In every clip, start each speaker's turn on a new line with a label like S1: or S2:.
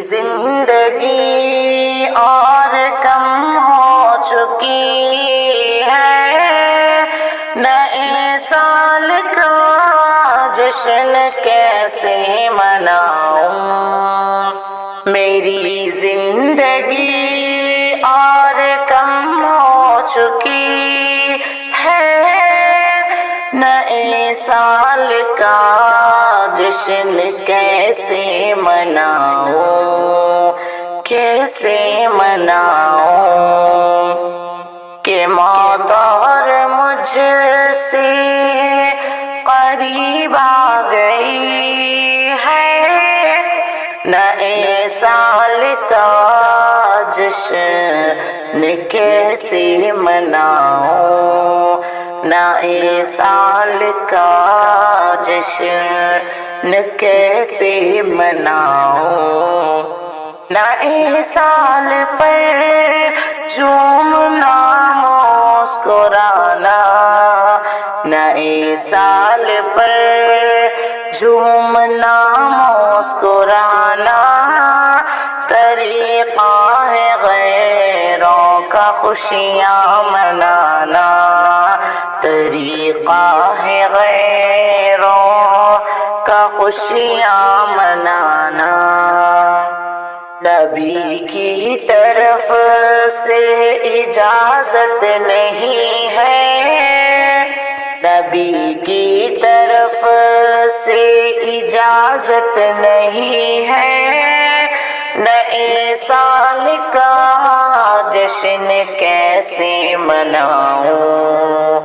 S1: زندگی اور کم ہو چکی ہے، نئے سال کا جشن کیسے مناؤں؟ میری زندگی اور کم ہو چکی ہے، نئے سال کا جشن کیسے مناؤں؟ کیسے مناؤں کہ موت اور مجھ سے قریب آ گئی ہے، نئے سال کا جشن کیسے مناؤں؟ نئے سال کا جشن کیسے مناؤں؟ نئے سال پر جھومنا مسکرانا، نئے سال پر جھومنا مسکرانا طریقہ ہے غیروں کا خوشیاں منانا، طریقہ ہے غیروں کا خوشیاں منانا۔ نبی کی طرف سے اجازت نہیں ہے، نبی کی طرف سے اجازت نہیں ہے، نئے سال کا جشن کیسے مناؤں؟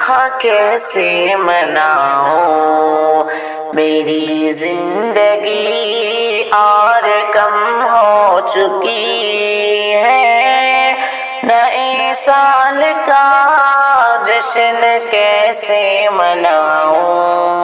S1: ہاں کیسے مناؤں؟ میری زندگی اور کم ہو چکی ہے، نئے سال کا جشن کیسے مناؤں؟